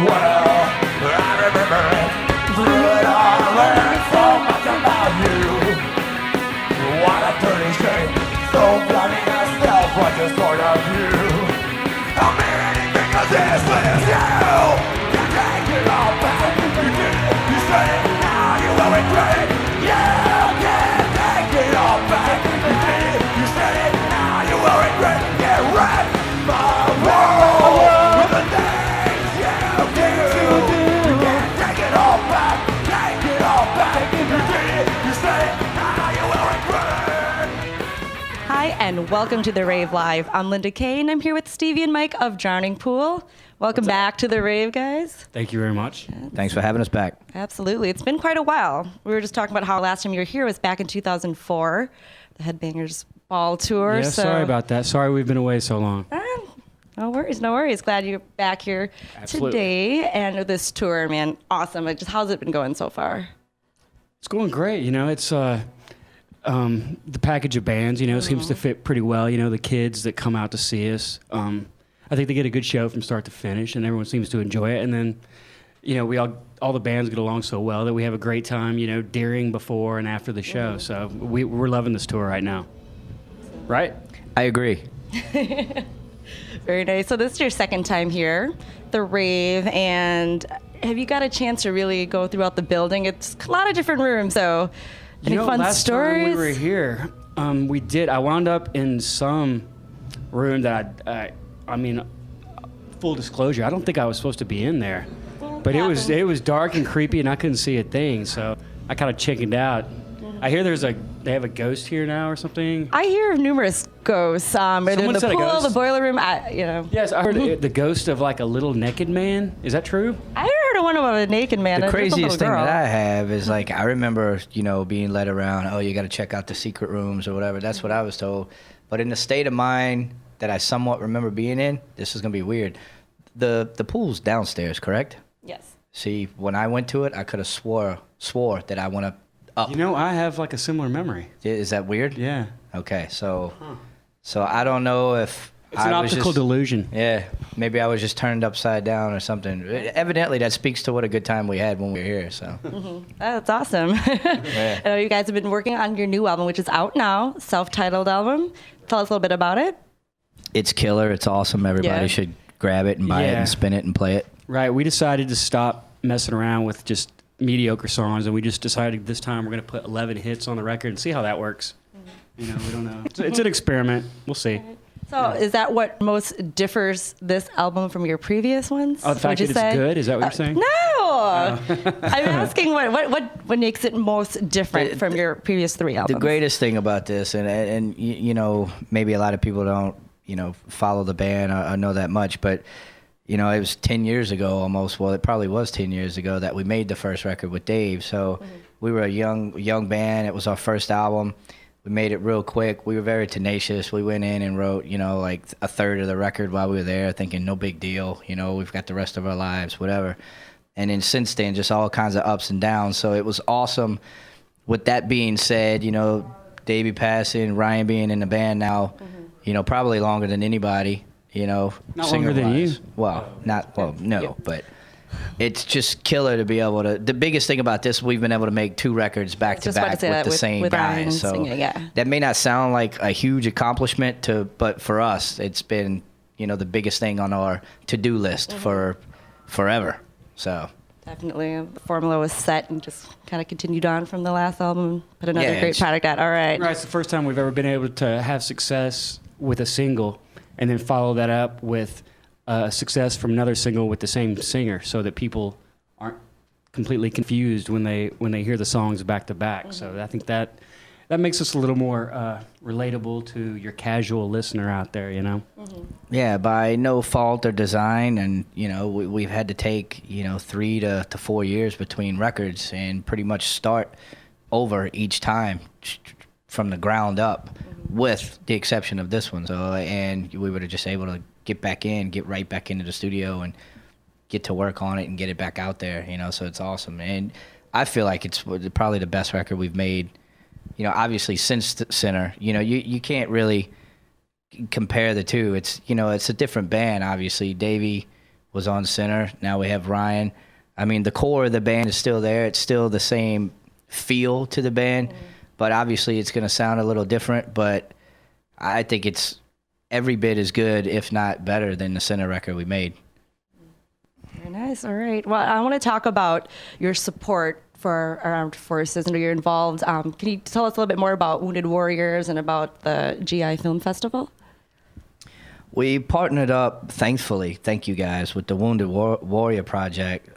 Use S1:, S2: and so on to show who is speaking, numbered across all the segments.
S1: well, I remember it. Through it all, I learned so much about you. What a dirty shame, so bloody myself, what your sort of view. I'm anything cause this is you. You take it all back, you did it, you said it, now you will regret it. You can't take it all back, you did it, you said it, now you will regret it. Get rid my world with the things you do. You can't take it all back, take it all back. You did it, you said it, now you will regret it.
S2: Hi, and welcome to the Rave Live. I'm Linda Kay, and I'm here with Stevie and Mike of Drowning Pool. Welcome back to the Rave, guys.
S3: Thank you very much.
S4: Thanks for having us back.
S2: Absolutely. It's been quite a while. We were just talking about how last time you were here was back in 2004, the Headbangers Ball Tour.
S3: Yeah, sorry about that. Sorry we've been away so long.
S2: No worries, no worries. Glad you're back here today. And this tour, man, awesome. How's it been going so far?
S3: It's going great. You know, it's the package of bands, you know, seems to fit pretty well. You know, the kids that come out to see us. I think they get a good show from start to finish, and everyone seems to enjoy it. And then, you know, all the bands get along so well that we have a great time, you know, during, before, and after the show. So we're loving this tour right now. Right?
S4: I agree.
S2: Very nice. So this is your second time here, the Rave, and have you got a chance to really go throughout the building? It's a lot of different rooms, so any fun
S3: last
S2: stories?
S3: time we were here, we did. I wound up in some room that I mean, full disclosure, I don't think I was supposed to be in there, but it was dark and creepy, and I couldn't see a thing, so I kind of chickened out. I hear they have a ghost here now or something.
S2: I hear of numerous ghosts. Either in the
S3: said a
S2: pool,
S3: ghost.
S2: the boiler room.
S3: Yes, I heard the ghost of like a little naked man. Is that true?
S2: I heard of one about a naked man.
S4: The
S2: Just a little
S4: craziest thing
S2: girl.
S4: that I have is like, I remember, you know, being led around, oh, you got to check out the secret rooms or whatever. That's what I was told. But in the state of mind that I somewhat remember being in, this is going to be weird. The pool's downstairs, correct?
S2: Yes.
S4: See, when I went to it, I could have swore that I went up.
S3: You know, I have like a similar memory.
S4: Is that weird?
S3: Yeah.
S4: Okay, so I don't know if
S3: It's an optical delusion.
S4: Yeah, maybe I was just turned upside down or something. Evidently, that speaks to what a good time we had when we were here. So
S2: That's awesome. I know you guys have been working on your new album, which is out now, self-titled album. Tell us a little bit about it.
S4: it's killer. It's awesome. Everybody should grab it and buy it and spin it and play it.
S3: Right. We decided to stop messing around with just mediocre songs, and we just decided this time we're going to put 11 hits on the record and see how that works. You know, we don't know. It's an experiment. We'll see.
S2: So is that what most differs this album from your previous ones?
S3: Oh, the fact that it's good? Is that what you're saying?
S2: No. I'm asking what makes it most different from your previous three albums?
S4: The greatest thing about this, and you know, maybe a lot of people don't, you know, follow the band or know that much, but you know, it was 10 years ago almost. Well, it probably was 10 years ago that we made the first record with Dave. So we were a young band. It was our first album. We made it real quick. We were very tenacious. We went in and wrote, you know, like a third of the record while we were there, thinking no big deal. You know, we've got the rest of our lives, whatever. And then since then, just all kinds of ups and downs. So it was awesome. With that being said, you know, Davey passing, Ryan being in the band now, you know, probably longer than anybody. You know,
S3: not longer than you.
S4: Well, no, but it's just killer to be able to. The biggest thing about this, we've been able to make 2 records back to back with the same guy. So
S2: singing,
S4: that may not sound like a huge accomplishment but for us, it's been, you know, the biggest thing on our to-do list for forever. So
S2: definitely, the formula was set and just kind of continued on from the last album. Put another great product out. All right.
S3: Right. It's the first time we've ever been able to have success with a single, and then follow that up with success from another single with the same singer, so that people aren't completely confused when they hear the songs back to back. So I think that makes us a little more relatable to your casual listener out there, you know?
S4: Yeah, by no fault or design, and you know, we've had to take, you know, 3 to 4 years between records and pretty much start over each time from the ground up, with the exception of this one. So, and we were just able to get right back into the studio and get to work on it and get it back out there, you know, so it's awesome. And I feel like it's probably the best record we've made, you know, obviously since Sinner. You know, you can't really compare the two. It's, you know, it's a different band, obviously. Davey was on center. Now we have Ryan. I mean, the core of the band is still there. It's still the same feel to the band, but obviously it's going to sound a little different. But I think it's every bit as good, if not better, than the center record we made.
S2: Very nice. All right. Well, I want to talk about your support for our armed forces and you're involved. Can you tell us a little bit more about Wounded Warriors and about the GI Film Festival?
S4: We partnered up, thankfully, thank you guys, with the Wounded Warrior Project.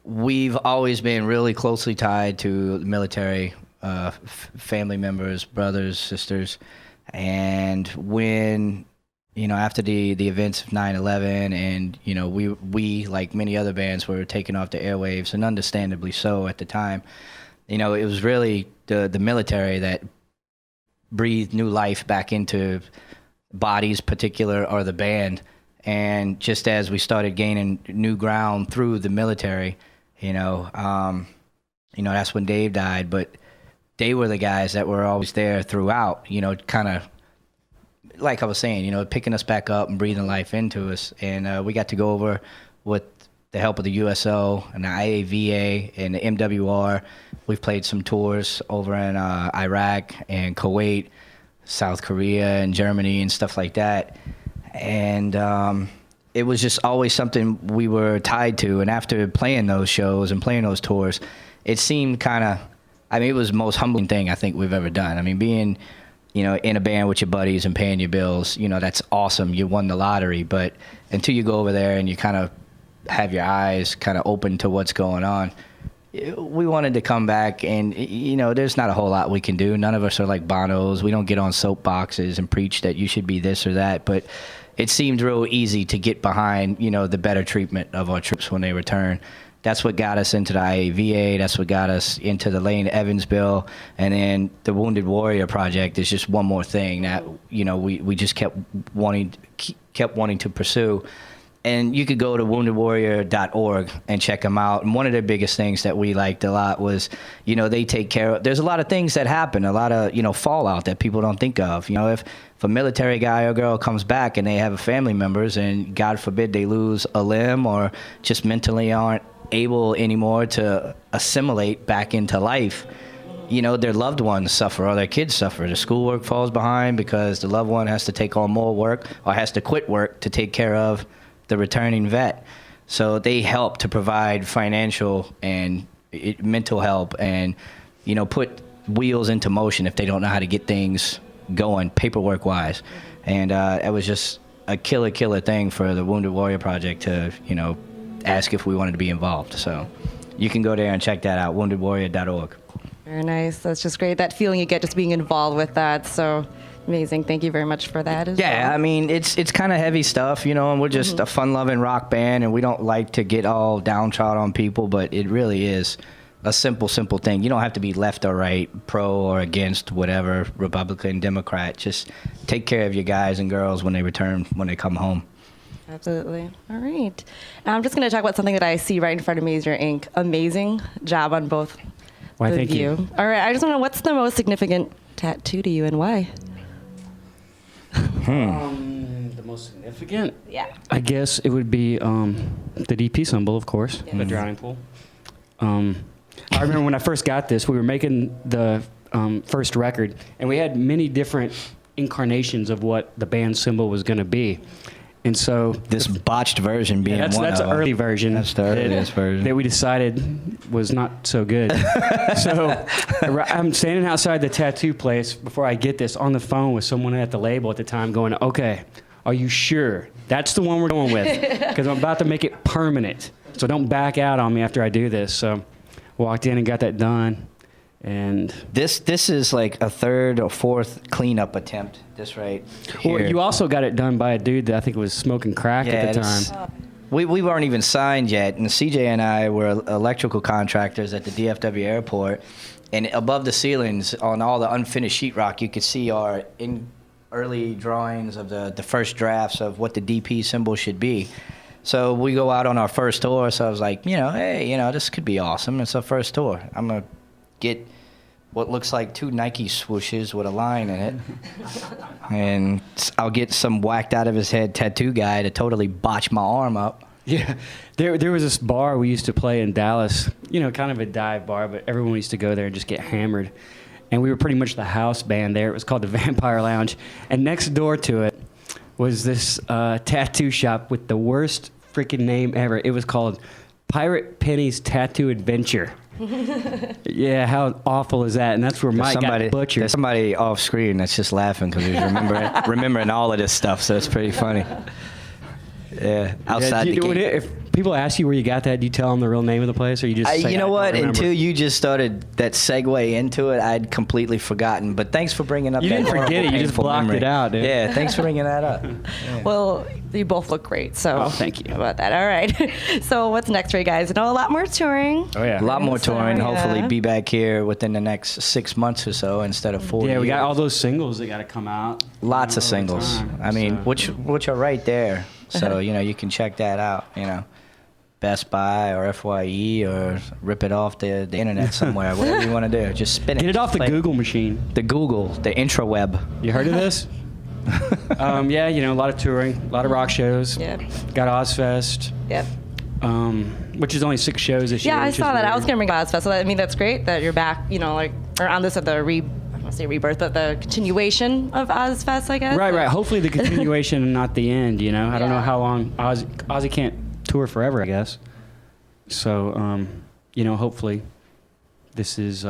S4: We've always been really closely tied to the military, family members, brothers, sisters. And when, after the events of 9/11 and, we, like many other bands, were taken off the airwaves, and understandably so at the time, it was really the military that breathed new life back into bodies, particular, or the band. And just as we started gaining new ground through the military, that's when Dave died. But they were the guys that were always there throughout, kind of, like I was saying, picking us back up and breathing life into us. And we got to go over with the help of the USO and the IAVA and the MWR. We've played some tours over in Iraq and Kuwait, South Korea and Germany and stuff like that. And it was just always something we were tied to. And after playing those shows and playing those tours, it seemed it was the most humbling thing I think we've ever done. I mean, being, in a band with your buddies and paying your bills, that's awesome. You won the lottery. But until you go over there and you kind of have your eyes kind of open to what's going on, we wanted to come back. And, there's not a whole lot we can do. None of us are like Bonos. We don't get on soapboxes and preach that you should be this or that. But it seemed real easy to get behind, the better treatment of our troops when they return. That's what got us into the IAVA. That's what got us into the Lane Evans bill. And then the Wounded Warrior Project is just one more thing that, we just kept wanting to pursue. And you could go to woundedwarrior.org and check them out. And one of their biggest things that we liked a lot was, they take care of, there's a lot of things that happen, a lot of, fallout that people don't think of. If a military guy or girl comes back and they have family members and God forbid they lose a limb or just mentally aren't able anymore to assimilate back into life, their loved ones suffer or their kids suffer. The schoolwork falls behind because the loved one has to take on more work or has to quit work to take care of the returning vet. So they help to provide financial and mental help and, put wheels into motion if they don't know how to get things going paperwork wise. And it was just a killer thing for the Wounded Warrior Project to, ask if we wanted to be involved. So you can go there and check that out, woundedwarrior.org.
S2: Very nice. That's just great. That feeling you get just being involved with that. So amazing. Thank you very much for that as well.
S4: Yeah, I mean, it's kind of heavy stuff, and we're just a fun-loving rock band, and we don't like to get all downtrodden on people, but it really is a simple thing. You don't have to be left or right, pro or against, whatever, Republican, Democrat. Just take care of your guys and girls when they return, when they come home.
S2: Absolutely. All right. Now I'm just going to talk about something that I see right in front of me is your ink. Amazing job on both
S3: Why,
S2: of
S3: thank you.
S2: All right. I just want to know, what's the most significant tattoo to you and why?
S3: The most significant?
S2: Yeah.
S3: I guess it would be the DP symbol, of course, the drowning pool. I remember when I first got this, we were making the first record, and we had many different incarnations of what the band symbol was going to be. And so
S4: this botched version being
S3: that's an early version.
S4: That's the earliest version
S3: that we decided was not so good. So I'm standing outside the tattoo place before I get this on the phone with someone at the label at the time, going, "Okay, are you sure that's the one we're going with? Because I'm about to make it permanent. So don't back out on me after I do this." So walked in and got that done. And
S4: this is like a third or fourth cleanup attempt. This right here.
S3: Well, you also got it done by a dude that I think was smoking crack at the time.
S4: We weren't even signed yet, and CJ and I were electrical contractors at the DFW airport. And above the ceilings, on all the unfinished sheetrock, you could see our early drawings of the first drafts of what the DP symbol should be. So we go out on our first tour. So I was like, hey, this could be awesome. It's our first tour. I'm gonna get what looks like 2 Nike swooshes with a line in it. And I'll get some whacked out of his head tattoo guy to totally botch my arm up.
S3: Yeah, there was this bar we used to play in Dallas, you know, kind of a dive bar, but everyone used to go there and just get hammered. And we were pretty much the house band there. It was called the Vampire Lounge. And next door to it was this tattoo shop with the worst freaking name ever. It was called Pirate Penny's Tattoo Adventure. Yeah, how awful is that? And that's where Mike got butchered.
S4: There's somebody off screen that's just laughing because he's remembering all of this stuff, so it's pretty funny. Yeah, outside the gate.
S3: If people ask you where you got that, do you tell them the real name of the place, or you just say,
S4: you know what?
S3: remember?
S4: Until you just started that segue into it, I'd completely forgotten. But thanks for bringing up.
S3: You
S4: that
S3: didn't forget it. You just
S4: painful
S3: blocked
S4: memory.
S3: it out, dude.
S4: Yeah, thanks for bringing that up. Yeah.
S2: Well, you both look great. So
S3: thank you
S2: about that. All right. So what's next for you guys? I know a lot more touring.
S3: Oh yeah,
S4: A lot more touring.
S2: Yeah.
S4: Hopefully, be back here within the next 6 months or so instead of 4
S3: Yeah, we got
S4: years.
S3: all those singles that got to come out.
S4: Lots of
S3: all the
S4: singles.
S3: time,
S4: I mean,
S3: so.
S4: which are right there. So you can check that out. Best Buy or FYE or rip it off the internet somewhere. Whatever you want to do, just spin it.
S3: Get it off the
S4: Play it.
S3: Google machine.
S4: The intraweb.
S3: You heard of this? Yeah, a lot of touring, a lot of rock shows.
S2: Yep.
S3: Got Ozfest,
S2: Yep.
S3: which is only 6 shows this year.
S2: Yeah, I
S3: which
S2: saw
S3: is
S2: that. I
S3: weird.
S2: was gonna bring Ozfest. So that's great that you're back. Or on this at the I don't want to say rebirth, but the continuation of Ozfest, I guess.
S3: Right. Hopefully the continuation and not the end. I don't know
S2: Yeah.
S3: how long Ozzy can't tour forever, I guess. So, hopefully this is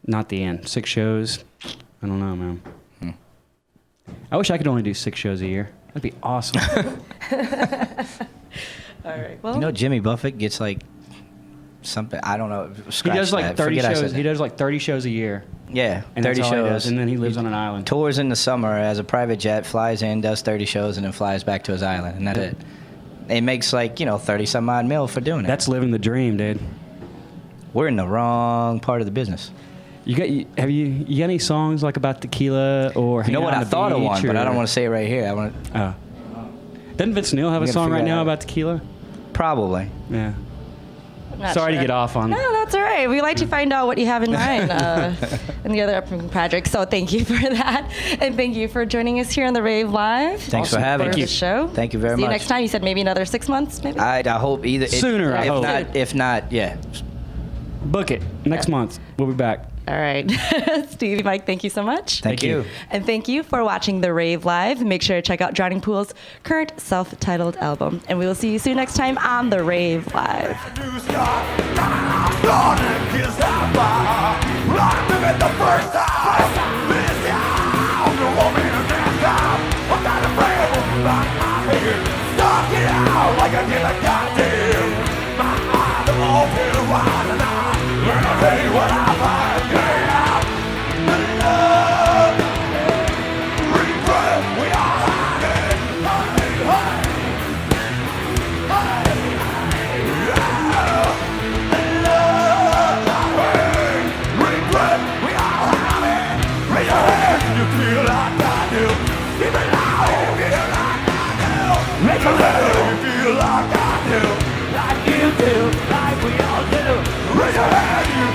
S3: not the end. 6 shows. I don't know, man. I wish I could only do 6 shows a year. That'd be awesome.
S2: All right. Well,
S4: Jimmy Buffett gets like something. I don't know.
S3: He
S4: Scratch
S3: does like
S4: that.
S3: 30
S4: Forget I
S3: shows.
S4: said
S3: He
S4: that.
S3: does like 30 shows a year.
S4: Yeah,
S3: And
S4: 30
S3: that's all he
S4: shows.
S3: does, and then he lives on an island.
S4: Tours in the summer as a private jet, flies in, does 30 shows, and then flies back to his island, and that's it. It makes 30 some odd mil for doing it.
S3: That's living the dream, dude.
S4: We're in the wrong part of the business.
S3: You got any songs like about tequila or
S4: You
S3: hanging
S4: know what?
S3: out on
S4: I
S3: the
S4: thought of
S3: beach,
S4: one, but I
S3: or-
S4: don't want to say it right here. I want to
S3: Oh. Doesn't Vince Neil have a
S4: We gotta
S3: song
S4: figure
S3: right
S4: that
S3: now
S4: out.
S3: about tequila?
S4: probably.
S3: Yeah.
S2: I'm not
S3: Sorry to
S2: sure.
S3: get off on.
S2: No, that's all right. We like to find out what you have in mind in the other upcoming projects. So thank you for that, and thank you for joining us here on the Rave Live.
S4: Thanks for
S3: Awesome.
S4: having
S2: for
S4: me.
S2: the show.
S4: Thank you very
S2: See
S4: much.
S2: you next time. You said maybe another 6 months, maybe.
S4: I hope either
S3: Sooner, I hope.
S4: If not, yeah.
S3: Book it next month. We'll be back.
S2: All right, Stevie, Mike, thank you so much.
S4: Thank you.
S2: And thank you for watching The Rave Live. Make sure to check out Drowning Pool's current self-titled album. And we will see you soon next time on The Rave Live.
S1: Like I did a goddamn my eyes are open wide and I'll tell you what I find. Yeah, love, regret, we are hiding. Hey, love, regret, we are hiding. Raise your hands if you feel like I do. Keep it loud if you feel like I do. Raise your hands if you feel like I do. Like you do, like we all do. Raise your hands if you